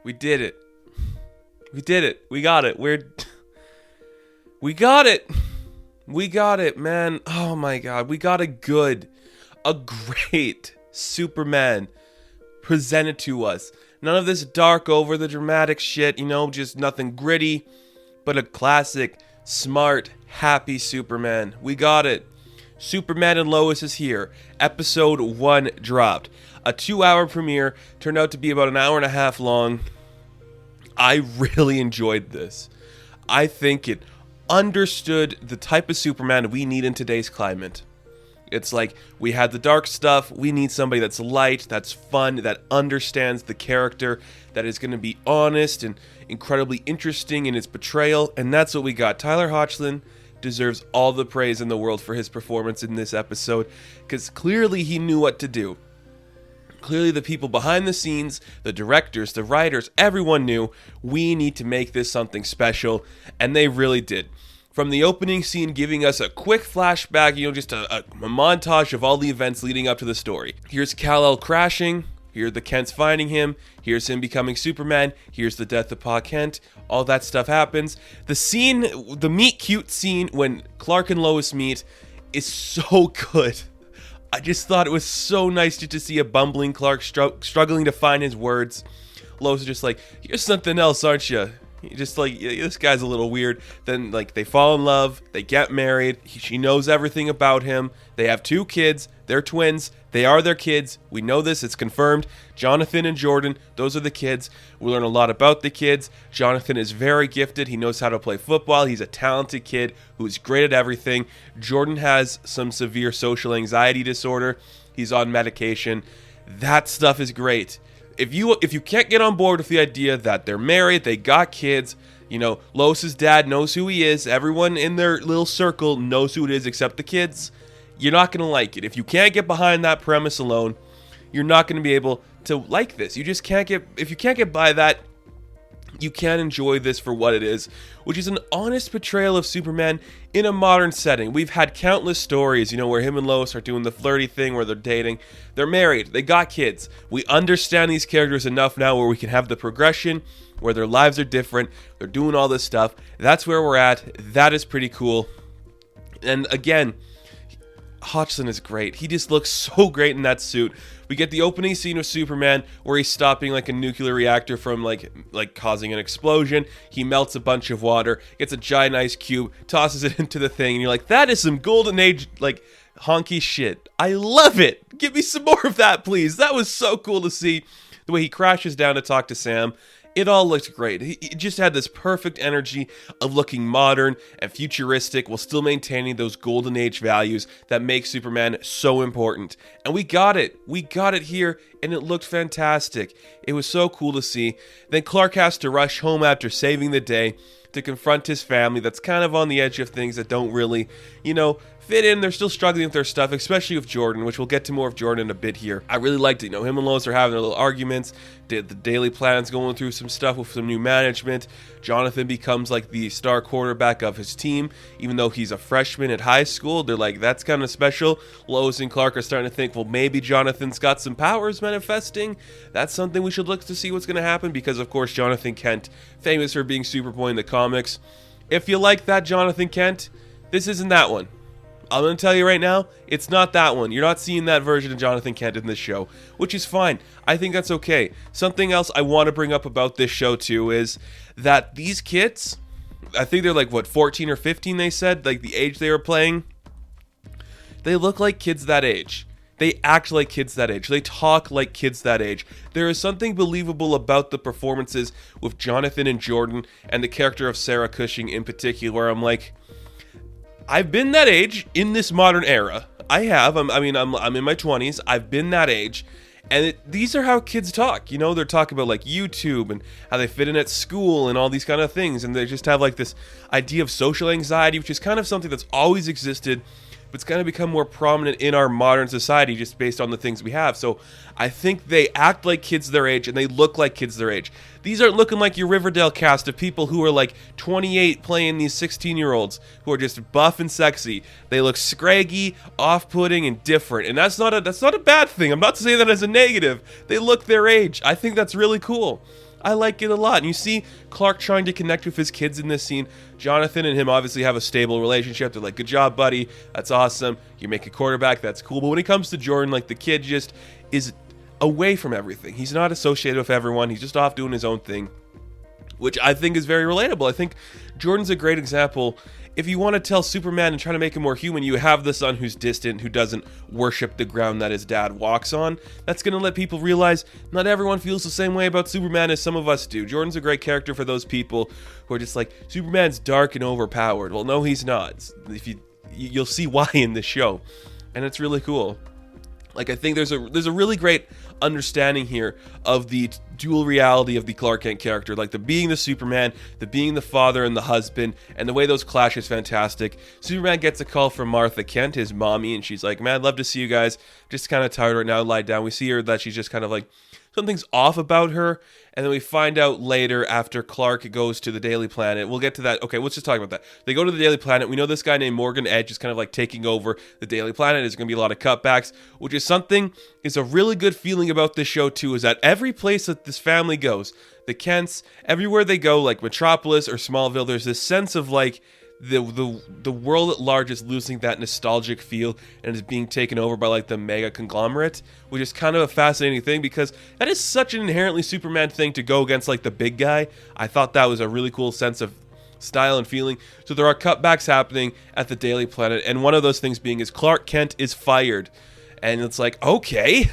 We did it. We did it. We got it. We got it. We got it, man. Oh my god. We got a great Superman presented to us. None of this dark over the dramatic shit, just nothing gritty, but a classic, smart, happy Superman. We got it. Superman and Lois is here. Episode 1 dropped. A 2-hour premiere turned out to be about an hour and a half long. I really enjoyed this. I think it understood the type of Superman we need in today's climate. It's like, we had the dark stuff, we need somebody that's light, that's fun, that understands the character, that is going to be honest and incredibly interesting in its portrayal, and that's what we got. Tyler Hoechlin deserves all the praise in the world for his performance in this episode, because clearly he knew what to do. Clearly the people behind the scenes, the directors, the writers, everyone knew we need to make this something special, and they really did. From the opening scene giving us a quick flashback, just a montage of all the events leading up to the story. Here's Kal-El crashing, here are the Kents finding him, here's him becoming Superman, here's the death of Pa Kent, all that stuff happens. The meet cute scene when Clark and Lois meet is so good. I just thought it was so nice just to see a bumbling Clark struggling to find his words. Lois is just like, you're something else, aren't you? Just like, this guy's a little weird. Then, they fall in love. They get married. She knows everything about him. They have 2 kids. They're twins. They are their kids. We know this. It's confirmed. Jonathan and Jordan, those are the kids. We learn a lot about the kids. Jonathan is very gifted. He knows how to play football. He's a talented kid who's great at everything. Jordan has some severe social anxiety disorder. He's on medication. That stuff is great. If you can't get on board with the idea that they're married, they got kids, Lois's dad knows who he is, everyone in their little circle knows who it is except the kids, you're not going to like it. If you can't get behind that premise alone, you're not going to be able to like this. If you can't get by that, you can't enjoy this for what it is, which is an honest portrayal of Superman in a modern setting. We've had countless stories, where him and Lois are doing the flirty thing where they're dating. They're married. They got kids. We understand these characters enough now where we can have the progression, where their lives are different. They're doing all this stuff. That's where we're at. That is pretty cool. And again, Hoechlin is great. He just looks so great in that suit. We get the opening scene of Superman where he's stopping a nuclear reactor from causing an explosion. He melts a bunch of water, gets a giant ice cube, tosses it into the thing, and you're like, that is some golden age honky shit. I love it. Give me some more of that, please. That was so cool to see. The way he crashes down to talk to Sam. It all looked great. He just had this perfect energy of looking modern and futuristic while still maintaining those golden age values that make Superman so important. And we got it. We got it here, and it looked fantastic. It was so cool to see. Then Clark has to rush home after saving the day to confront his family that's kind of on the edge of things that don't really, fit in. They're still struggling with their stuff, especially with Jordan, which we'll get to more of Jordan in a bit here. I really liked it. Him and Lois are having their little arguments. The Daily Plan's going through some stuff with some new management. Jonathan becomes the star quarterback of his team, even though he's a freshman at high school. They're like, that's kind of special. Lois and Clark are starting to think, well, maybe Jonathan's got some powers manifesting. That's something we should look to see what's going to happen, because of course Jonathan Kent, famous for being Superboy in the comics. If you like that Jonathan Kent, this isn't that one. I'm going to tell you right now, it's not that one. You're not seeing that version of Jonathan Kent in this show, which is fine. I think that's okay. Something else I want to bring up about this show, too, is that these kids, I think they're 14 or 15, they said, the age they were playing. They look like kids that age. They act like kids that age. They talk like kids that age. There is something believable about the performances with Jonathan and Jordan and the character of Sarah Cushing in particular, where I'm like, I've been that age in this modern era. I have. I'm in my 20s. I've been that age. And these are how kids talk. They're talking about YouTube and how they fit in at school and all these kind of things. And they just have this idea of social anxiety, which is kind of something that's always existed, but it's kind of become more prominent in our modern society just based on the things we have. So I think they act like kids their age and they look like kids their age. These aren't looking like your Riverdale cast of people who are 28 playing these 16-year-olds who are just buff and sexy. They look scraggy, off-putting, and different. And that's not a bad thing. I'm not saying that as a negative. They look their age. I think that's really cool. I like it a lot. And you see Clark trying to connect with his kids in this scene. Jonathan and him obviously have a stable relationship. They're like, good job, buddy. That's awesome. You make a quarterback. That's cool. But when it comes to Jordan, like, the kid just is away from everything. He's not associated with everyone. He's just off doing his own thing, which I think is very relatable. I think Jordan's a great example. If you want to tell Superman and try to make him more human, you have the son who's distant, who doesn't worship the ground that his dad walks on. That's going to let people realize not everyone feels the same way about Superman as some of us do. Jordan's a great character for those people who are just like, Superman's dark and overpowered. Well, no, he's not. If you'll see why in the show, and it's really cool. Like, I think there's a really great understanding here of the dual reality of the Clark Kent character, like the being the Superman, the being the father and the husband, and the way those clash is fantastic. Superman gets a call from Martha Kent, his mommy, and she's like, man, I'd love to see you guys. Just kind of tired right now, lie down. We see her that she's just kind of like, something's off about her, and then we find out later after Clark goes to the Daily Planet. We'll get to that. Okay, let's just talk about that. They go to the Daily Planet. We know this guy named Morgan Edge is kind of like taking over the Daily Planet. There's going to be a lot of cutbacks, which is something, is a really good feeling about this show too, is that every place that this family goes, the Kents, everywhere they go, like Metropolis or Smallville, there's this sense of like, the world at large is losing that nostalgic feel and is being taken over by like the mega conglomerate, which is kind of a fascinating thing because that is such an inherently Superman thing to go against like the big guy. I thought that was a really cool sense of style and feeling. So there are cutbacks happening at the Daily Planet, and one of those things being is Clark Kent is fired, and it's like, okay.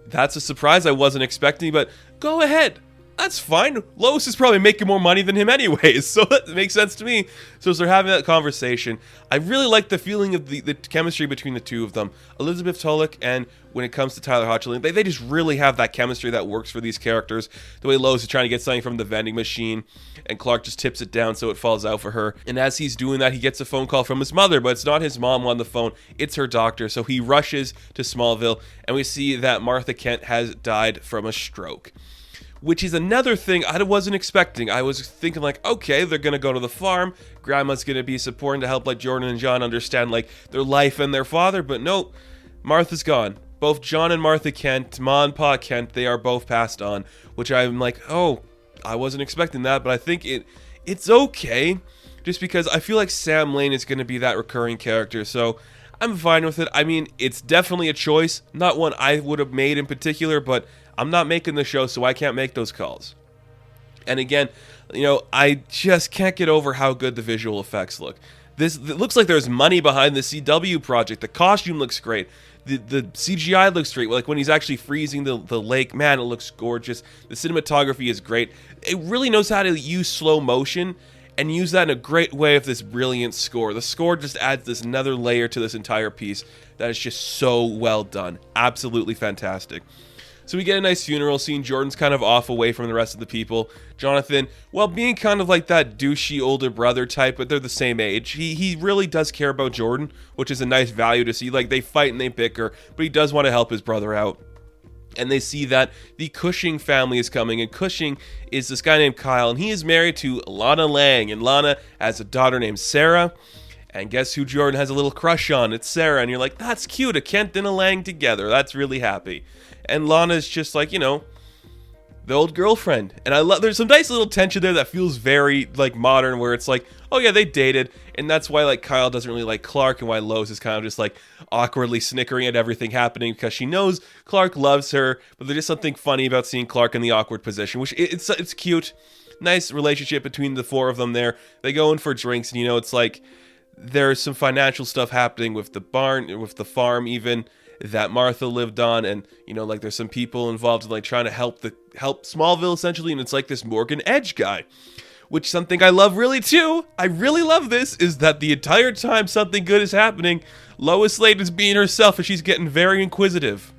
That's a surprise I wasn't expecting, but go ahead. That's fine. Lois is probably making more money than him anyways, so that makes sense to me. So as they're having that conversation, I really like the feeling of the chemistry between the two of them. Elizabeth Tulloch, and when it comes to Tyler Hoechlin, they just really have that chemistry that works for these characters. The way Lois is trying to get something from the vending machine, and Clark just tips it down so it falls out for her. And as he's doing that, he gets a phone call from his mother, but it's not his mom on the phone, it's her doctor. So he rushes to Smallville, and we see that Martha Kent has died from a stroke, which is another thing I wasn't expecting. I was thinking like, okay, they're going to go to the farm. Grandma's going to be supporting to help like Jordan and John understand like their life and their father. But no, Martha's gone. Both John and Martha Kent, Ma and Pa Kent, they are both passed on, which I'm like, oh, I wasn't expecting that. But I think it's okay, just because I feel like Sam Lane is going to be that recurring character. So I'm fine with it. I mean, it's definitely a choice. Not one I would have made in particular, but I'm not making the show, so I can't make those calls. And again, you know, I just can't get over how good the visual effects look. It looks like there's money behind the CW project. The costume looks great. The CGI looks great. Like when he's actually freezing the lake, man, it looks gorgeous. The cinematography is great. It really knows how to use slow motion and use that in a great way with this brilliant score. The score just adds this another layer to this entire piece that is just so well done. Absolutely fantastic. So we get a nice funeral scene. Jordan's kind of off away from the rest of the people. Jonathan, well, being kind of like that douchey older brother type, but they're the same age. He really does care about Jordan, which is a nice value to see. Like, they fight and they bicker, but he does want to help his brother out. And they see that the Cushing family is coming, and Cushing is this guy named Kyle, and he is married to Lana Lang, and Lana has a daughter named Sarah. And guess who Jordan has a little crush on? It's Sarah. And you're like, that's cute, a Kent and a Lang together. That's really happy. And Lana's just like, you know, the old girlfriend. And I love, there's some nice little tension there that feels very like modern, where it's like, oh yeah, they dated. And that's why like Kyle doesn't really like Clark, and why Lois is kind of just like awkwardly snickering at everything happening, because she knows Clark loves her, but there's just something funny about seeing Clark in the awkward position, which it's cute. Nice relationship between the four of them there. They go in for drinks, and you know, it's like there's some financial stuff happening with the barn, with the farm even, that Martha lived on, and you know, like there's some people involved in like trying to help Smallville essentially, and it's like this Morgan Edge guy, which something I love really too. I really love this, is that the entire time something good is happening, Lois Lane is being herself, and she's getting very inquisitive.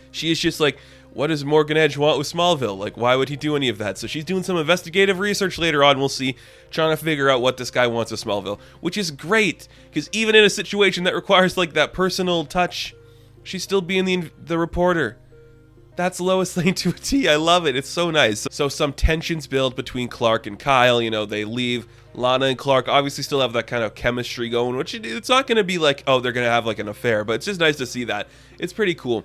She is just like, what does Morgan Edge want with Smallville? Like, why would he do any of that? So she's doing some investigative research later on, we'll see, trying to figure out what this guy wants with Smallville, which is great, because even in a situation that requires, like, that personal touch, she's still being the reporter. That's Lois Lane to a T. I love it. It's so nice. So some tensions build between Clark and Kyle. You know, they leave. Lana and Clark obviously still have that kind of chemistry going, which it's not going to be like, oh, they're going to have, like, an affair, but it's just nice to see that. It's pretty cool.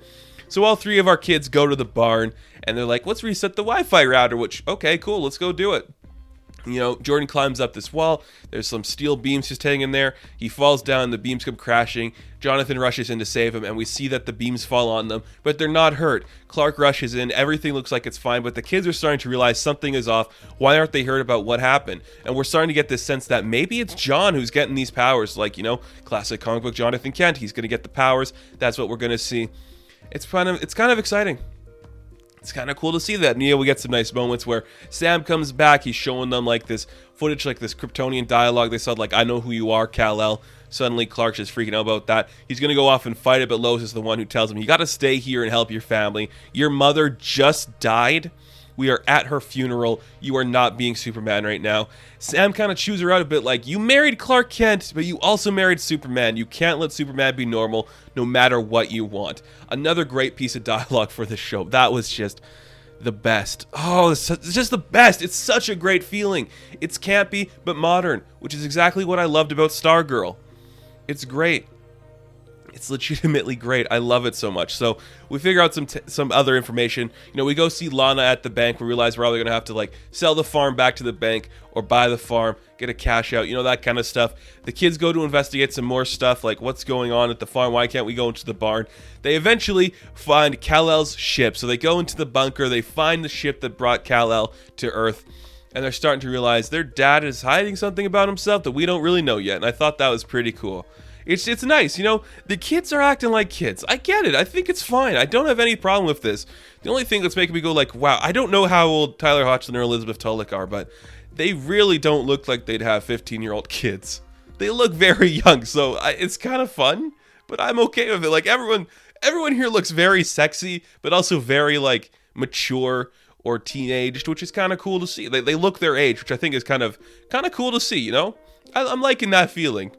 So all three of our kids go to the barn, and they're like, let's reset the Wi-Fi router, which, okay, cool, let's go do it. You know, Jordan climbs up this wall. There's some steel beams just hanging there. He falls down. The beams come crashing. Jonathan rushes in to save him, and we see that the beams fall on them, but they're not hurt. Clark rushes in. Everything looks like it's fine, but the kids are starting to realize something is off. Why aren't they hurt about what happened? And we're starting to get this sense that maybe it's John who's getting these powers. Like, you know, classic comic book Jonathan Kent. He's going to get the powers. That's what we're going to see. It's kind of exciting. It's kind of cool to see that. And, you know, we get some nice moments where Sam comes back. He's showing them, like, this footage, like this Kryptonian dialogue. They said, like, I know who you are, Kal-El. Suddenly, Clark's just freaking out about that. He's going to go off and fight it, but Lois is the one who tells him, you got to stay here and help your family. Your mother just died. We are at her funeral. You are not being Superman right now. Sam kind of chews her out a bit, like, you married Clark Kent, but you also married Superman. You can't let Superman be normal no matter what you want. Another great piece of dialogue for this show. That was just the best. Oh, it's just the best. It's such a great feeling. It's campy, but modern, which is exactly what I loved about Stargirl. It's great. It's legitimately great. I love it so much. So we figure out some other information. You know, we go see Lana at the bank. We realize we're either going to have to, like, sell the farm back to the bank or buy the farm, get a cash out, you know, that kind of stuff. The kids go to investigate some more stuff, like what's going on at the farm. Why can't we go into the barn? They eventually find Kal-El's ship. So they go into the bunker. They find the ship that brought Kal-El to Earth. And they're starting to realize their dad is hiding something about himself that we don't really know yet. And I thought that was pretty cool. It's nice, you know, the kids are acting like kids. I get it. I think it's fine. I don't have any problem with this. The only thing that's making me go like, wow, I don't know how old Tyler Hoechlin or Elizabeth Tulloch are, but they really don't look like they'd have 15-year-old kids. They look very young, so it's kind of fun, but I'm okay with it. Like, everyone here looks very sexy, but also very, like, mature or teenaged, which is kind of cool to see. They look their age, which I think is kind of cool to see, you know? I'm liking that feeling.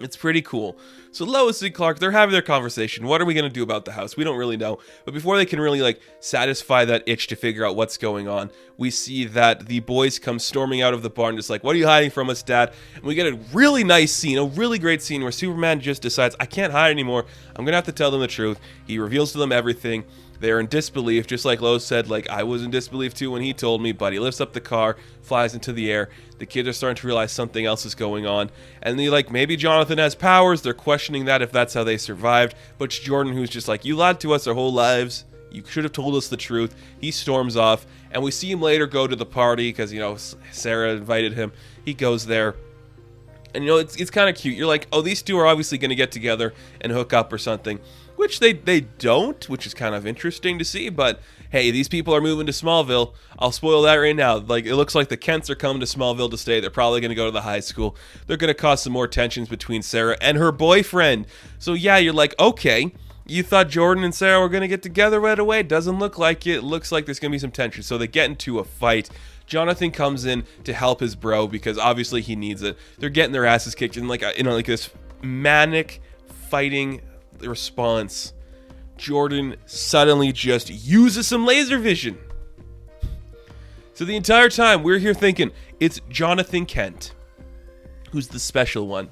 It's pretty cool. So Lois and Clark, they're having their conversation. What are we going to do about the house? We don't really know. But before they can really, like, satisfy that itch to figure out what's going on, we see that the boys come storming out of the barn, just like, what are you hiding from us, Dad? And we get a really nice scene, a really great scene where Superman just decides, I can't hide anymore. I'm going to have to tell them the truth. He reveals to them everything. They're in disbelief, just like Lois said, like, I was in disbelief too when he told me, but he lifts up the car, flies into the air. The kids are starting to realize something else is going on. And they're like, maybe Jonathan has powers. They're questioning that if that's how they survived. But it's Jordan who's just like, you lied to us our whole lives. You should have told us the truth. He storms off. And we see him later go to the party because, you know, Sarah invited him. He goes there. And, you know, it's kind of cute. You're like, oh, these two are obviously going to get together and hook up or something. Which they don't, which is kind of interesting to see. But, hey, these people are moving to Smallville. I'll spoil that right now. Like, it looks like the Kents are coming to Smallville to stay. They're probably going to go to the high school. They're going to cause some more tensions between Sarah and her boyfriend. So, yeah, you're like, okay, you thought Jordan and Sarah were going to get together right away. Doesn't look like it. Looks like there's going to be some tension. So they get into a fight. Jonathan comes in to help his bro because obviously he needs it. They're getting their asses kicked in like this manic fighting response. Jordan suddenly just uses some laser vision. So the entire time we're here thinking it's Jonathan Kent who's the special one.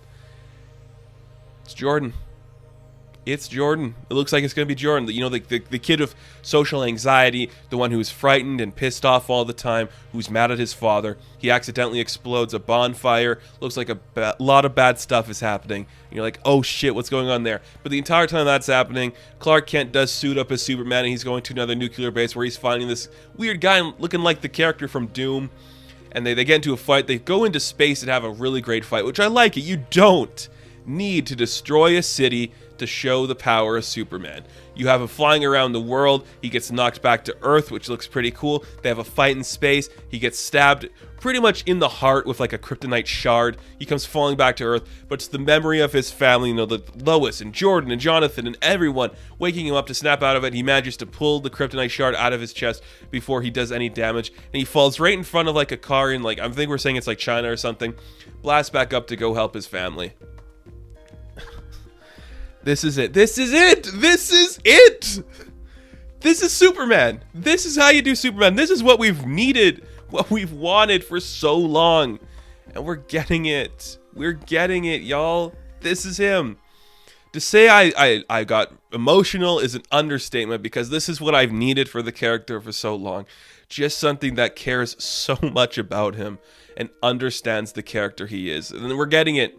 It's Jordan. It's Jordan. It looks like it's going to be Jordan. You know, the kid with social anxiety, the one who's frightened and pissed off all the time, who's mad at his father. He accidentally explodes a bonfire. Looks like a lot of bad stuff is happening. And you're like, oh shit, what's going on there? But the entire time that's happening, Clark Kent does suit up as Superman and he's going to another nuclear base where he's finding this weird guy looking like the character from Doom. And they get into a fight. They go into space and have a really great fight, which I like it. You don't need to destroy a city to show the power of Superman. You have him flying around the world. He gets knocked back to Earth, which looks pretty cool. They have a fight in space. He gets stabbed pretty much in the heart with like a kryptonite shard. He comes falling back to Earth, but it's the memory of his family, you know, the Lois and Jordan and Jonathan and everyone waking him up to snap out of it. He manages to pull the kryptonite shard out of his chest before he does any damage, and he falls right in front of like a car in, like, I think we're saying it's like China or something, blasts back up to go help his family. This is it. This is it. This is it. This is Superman. This is how you do Superman. This is what we've needed, what we've wanted for so long. And we're getting it. We're getting it, y'all. This is him. To say I got emotional is an understatement, because this is what I've needed for the character for so long. Just something that cares so much about him and understands the character he is. And we're getting it.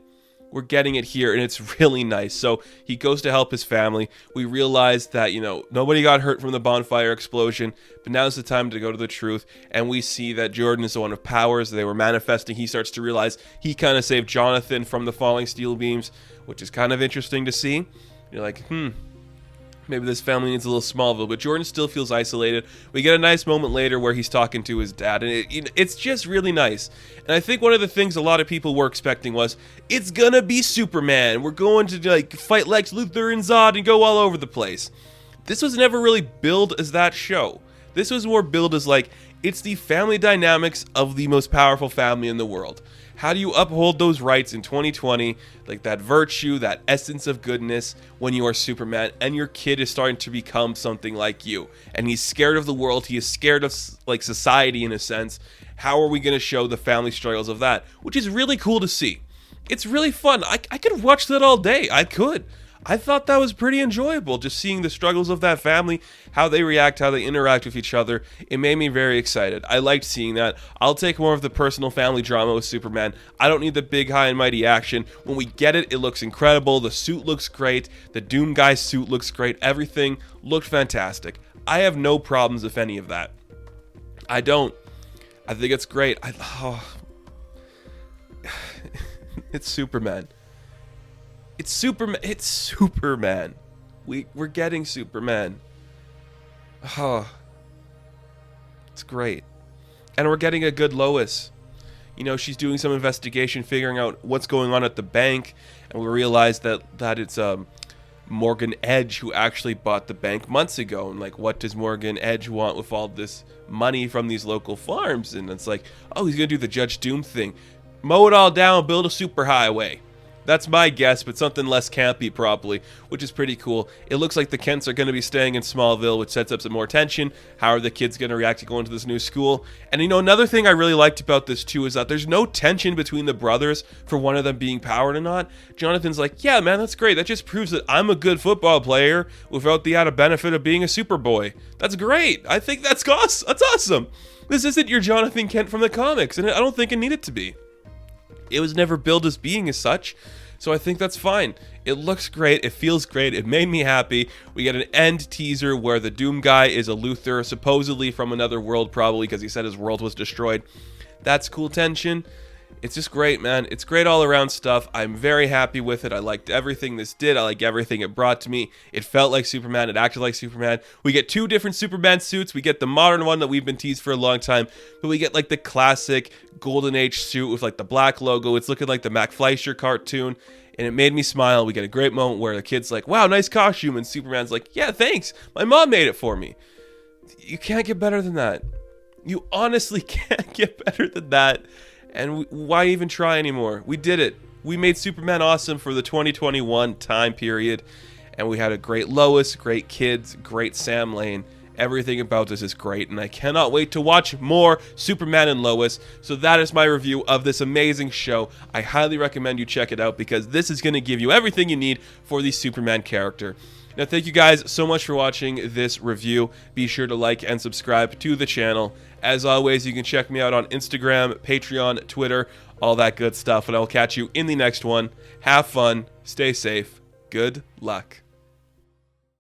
We're getting it here, and it's really nice. So he goes to help his family. We realize that, nobody got hurt from the bonfire explosion, but now's the time to go to the truth. And we see that Jordan is the one of powers. They were manifesting. He starts to realize he kind of saved Jonathan from the falling steel beams, which is kind of interesting to see. You're like, maybe this family needs a little Smallville, but Jordan still feels isolated. We get a nice moment later where he's talking to his dad, and it's just really nice. And I think one of the things a lot of people were expecting was, it's gonna be Superman. We're going to fight Lex Luthor and Zod and go all over the place. This was never really billed as that show. This was more billed as it's the family dynamics of the most powerful family in the world. How do you uphold those rights in 2020, that virtue, that essence of goodness, when you are Superman and your kid is starting to become something like you, and he's scared of the world, he is scared of society in a sense. How are we going to show the family struggles of that? Which is really cool to see. It's really fun. I could watch that all day. I could. I thought that was pretty enjoyable, just seeing the struggles of that family, how they react, how they interact with each other. It made me very excited. I liked seeing that. I'll take more of the personal family drama with Superman. I don't need the big, high and mighty action. When we get it, it looks incredible. The suit looks great. The Doom guy's suit looks great. Everything looked fantastic. I have no problems with any of that. I don't. I think it's great. It's Superman. It's Superman. It's Superman. We're getting Superman. Oh, it's great. And we're getting a good Lois. She's doing some investigation, figuring out what's going on at the bank, and we realize that it's Morgan Edge who actually bought the bank months ago. And what does Morgan Edge want with all this money from these local farms? And it's oh, he's gonna do the Judge Doom thing, mow it all down, build a superhighway. That's my guess, but something less campy probably, which is pretty cool. It looks like the Kents are going to be staying in Smallville, which sets up some more tension. How are the kids going to react to going to this new school? And another thing I really liked about this too is that there's no tension between the brothers for one of them being powered or not. Jonathan's like, yeah, man, that's great. That just proves that I'm a good football player without the added benefit of being a Superboy. That's great. I think that's awesome. This isn't your Jonathan Kent from the comics, and I don't think it needed to be. It was never billed as being as such, so I think that's fine. It looks great, it feels great, it made me happy. We get an end teaser where the Doom guy is a Luthor, supposedly from another world probably, because he said his world was destroyed. That's cool tension. It's just great, man. It's great all around stuff. I'm very happy with it. I liked everything this did. I like everything it brought to me. It felt like Superman. It acted like Superman. We get two different Superman suits. We get the modern one that we've been teased for a long time, but we get the classic Golden Age suit with the black logo. It's looking like the Mac Fleischer cartoon, and it made me smile. We get a great moment where the kid's like, wow, nice costume, and Superman's like, yeah, thanks. My mom made it for me. You can't get better than that. You honestly can't get better than that. And why even try anymore? We did it. We made Superman awesome for the 2021 time period. And we had a great Lois, great kids, great Sam Lane. Everything about this is great. And I cannot wait to watch more Superman and Lois. So that is my review of this amazing show. I highly recommend you check it out, because this is going to give you everything you need for the Superman character. Now, thank you guys so much for watching this review. Be sure to like and subscribe to the channel. As always, you can check me out on Instagram, Patreon, Twitter, all that good stuff. And I will catch you in the next one. Have fun. Stay safe. Good luck.